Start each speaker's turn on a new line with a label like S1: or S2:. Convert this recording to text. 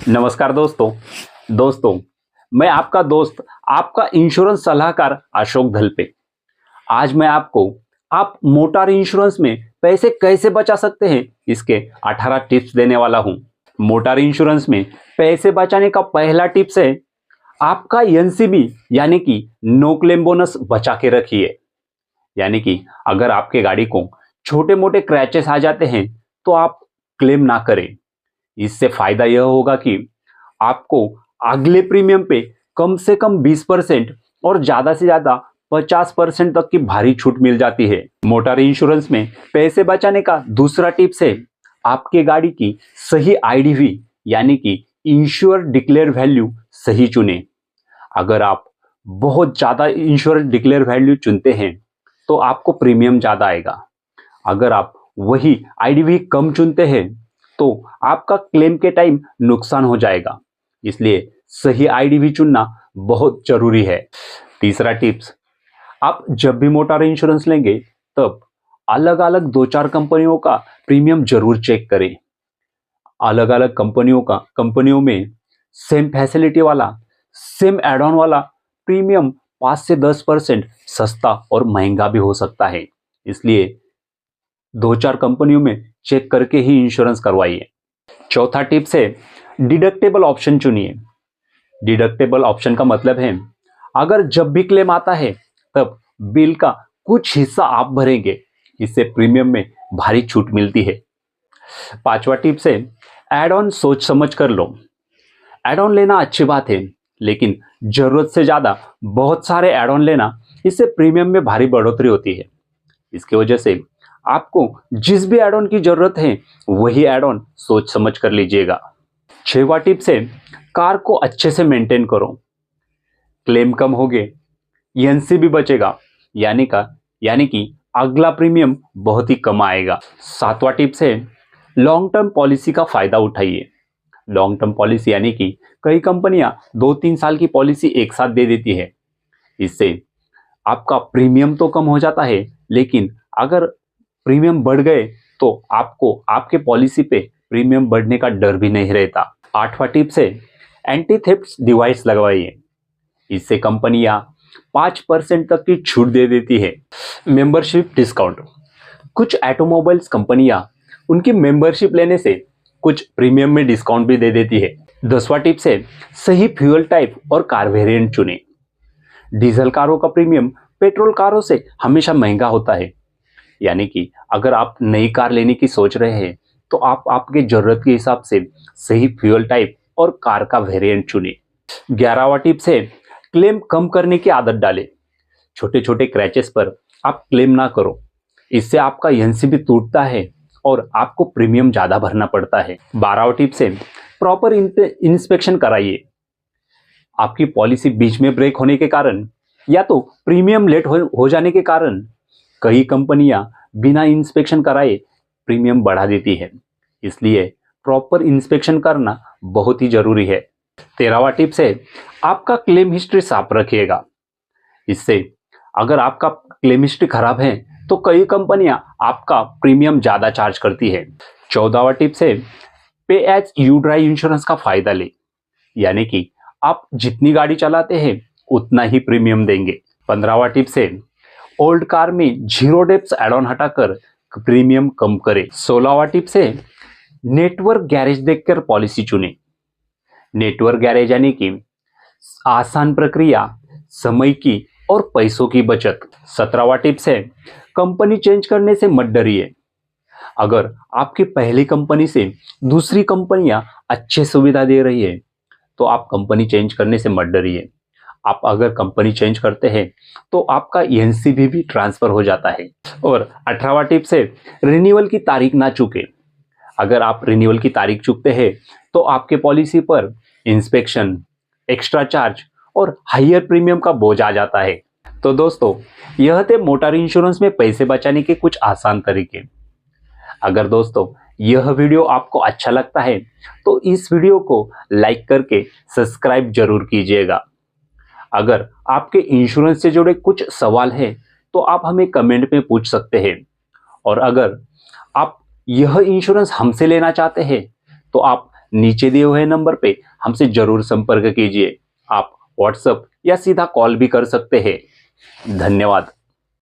S1: नमस्कार दोस्तों मैं आपका दोस्त आपका इंश्योरेंस सलाहकार अशोक धलपे। आज मैं आपको आप मोटर इंश्योरेंस में पैसे कैसे बचा सकते हैं इसके 18 टिप्स देने वाला हूं। मोटर इंश्योरेंस में पैसे बचाने का पहला टिप्स है आपका एनसीबी यानी कि नो क्लेम बोनस बचा के रखिए। यानी कि अगर आपके गाड़ी को छोटे मोटे क्रैचेस आ जाते हैं तो आप क्लेम ना करें। इससे फायदा यह होगा कि आपको अगले प्रीमियम पे कम से कम 20% और ज्यादा से ज्यादा 50% तक की भारी छूट मिल जाती है। मोटर इंश्योरेंस में पैसे बचाने का दूसरा टिप्स है आपके गाड़ी की सही आईडीवी यानी कि इंश्योर डिक्लेयर वैल्यू सही चुने। अगर आप बहुत ज्यादा इंश्योर डिक्लेयर वैल्यू चुनते हैं तो आपको प्रीमियम ज्यादा आएगा। अगर आप वही आईडीवी कम चुनते हैं तो आपका क्लेम के टाइम नुकसान हो जाएगा। इसलिए सही आईडीवी चुनना बहुत जरूरी है। तीसरा टिप्स, आप जब भी मोटर इंश्योरेंस लेंगे तब अलग अलग 2-4 कंपनियों का प्रीमियम जरूर चेक करें। अलग अलग कंपनियों में सेम फैसिलिटी वाला सेम एड ऑन वाला प्रीमियम 5 से 10% सस्ता और महंगा भी हो सकता है। इसलिए 2-4 कंपनियों में चेक करके ही इंश्योरेंस करवाइए। चौथा टिप्स है डिडक्टेबल ऑप्शन चुनिए। डिडक्टेबल ऑप्शन का मतलब है अगर जब भी क्लेम आता है तब बिल का कुछ हिस्सा आप भरेंगे। इससे प्रीमियम में भारी छूट मिलती है। पांचवा टिप्स है एड ऑन सोच समझ कर लो। एड ऑन लेना अच्छी बात है लेकिन जरूरत से ज्यादा बहुत सारे एड ऑन लेना इससे प्रीमियम में भारी बढ़ोतरी होती है। इसकी वजह से आपको जिस भी एड ऑन की जरूरत है वही एड ऑन सोच समझ कर लीजिएगा। 6वां टिप्स है कार को अच्छे से मेंटेन करो। क्लेम कम हो गए एनसी भी बचेगा यानी कि अगला प्रीमियम बहुत ही कम आएगा। 7वां टिप्स है लॉन्ग टर्म पॉलिसी का फायदा उठाइए। लॉन्ग टर्म पॉलिसी यानी कि कई कंपनियां 2-3 साल की पॉलिसी एक साथ दे देती है। इससे आपका प्रीमियम तो कम हो जाता है लेकिन अगर प्रीमियम बढ़ गए तो आपको आपके पॉलिसी पे प्रीमियम बढ़ने का डर भी नहीं रहता। 8वां टिप्स है एंटी थेफ्ट डिवाइस लगवाइए। इससे कंपनियां 5% तक की छूट दे देती है। मेंबरशिप डिस्काउंट, कुछ ऑटोमोबाइल्स कंपनियां उनकी मेंबरशिप लेने से कुछ प्रीमियम में डिस्काउंट भी दे देती है। 10वां टिप्स है सही फ्यूल टाइप और कार वेरिएंट चुने। डीजल कारों का प्रीमियम पेट्रोल कारों से हमेशा महंगा होता है। यानी कि अगर आप नई कार लेने की सोच रहे हैं तो आप आपके जरूरत के हिसाब से सही फ्यूल टाइप और कार का वेरिएंट चुने। 11वां टिप्स है क्लेम कम करने की आदत डालें। छोटे छोटे क्रैचेस पर आप क्लेम ना करो। इससे आपका एनसीबी टूटता है और आपको प्रीमियम ज्यादा भरना पड़ता है। 12वां टिप्स है प्रॉपर इंस्पेक्शन कराइए। आपकी पॉलिसी बीच में ब्रेक होने के कारण या तो प्रीमियम लेट हो जाने के कारण कई कंपनियां बिना इंस्पेक्शन कराए प्रीमियम बढ़ा देती है। इसलिए प्रॉपर इंस्पेक्शन करना बहुत ही जरूरी है। 13वां टिप्स है आपका क्लेम हिस्ट्री साफ रखिएगा। इससे अगर आपका क्लेम हिस्ट्री खराब है तो कई कंपनियां आपका प्रीमियम ज्यादा चार्ज करती है। 14वां टिप्स है पे एज यू ड्राइव इंश्योरेंस का फायदा ले। यानी कि आप जितनी गाड़ी चलाते हैं उतना ही प्रीमियम देंगे। 15वां टिप्स है ओल्ड कार में 0 डेप्स एड ऑन हटाकर प्रीमियम कम करें। 16वां टिप्स है नेटवर्क गैरेज देखकर पॉलिसी चुने। नेटवर्क गैरेज यानी कि आसान प्रक्रिया, समय की और पैसों की बचत। 17वां टिप्स है कंपनी चेंज करने से मत डरिए। अगर आपकी पहली कंपनी से दूसरी कंपनियां अच्छे सुविधा दे रही है तो आप कंपनी चेंज करने से मत डरिए। आप अगर कंपनी चेंज करते हैं तो आपका एनसीबी भी ट्रांसफर हो जाता है। और 18वां टिप्स है रिन्यूअल की तारीख ना चूके। अगर आप रिन्यूअल की तारीख चूकते हैं तो आपके पॉलिसी पर इंस्पेक्शन, एक्स्ट्रा चार्ज और हायर प्रीमियम का बोझ आ जाता है। तो दोस्तों यह थे मोटर इंश्योरेंस में पैसे बचाने के कुछ आसान तरीके। अगर दोस्तों यह वीडियो आपको अच्छा लगता है तो इस वीडियो को लाइक करके सब्सक्राइब जरूर कीजिएगा। अगर आपके इंश्योरेंस से जुड़े कुछ सवाल हैं तो आप हमें कमेंट में पूछ सकते हैं। और अगर आप यह इंश्योरेंस हमसे लेना चाहते हैं तो आप नीचे दिए हुए नंबर पे हमसे जरूर संपर्क कीजिए। आप व्हाट्सएप या सीधा कॉल भी कर सकते हैं। धन्यवाद।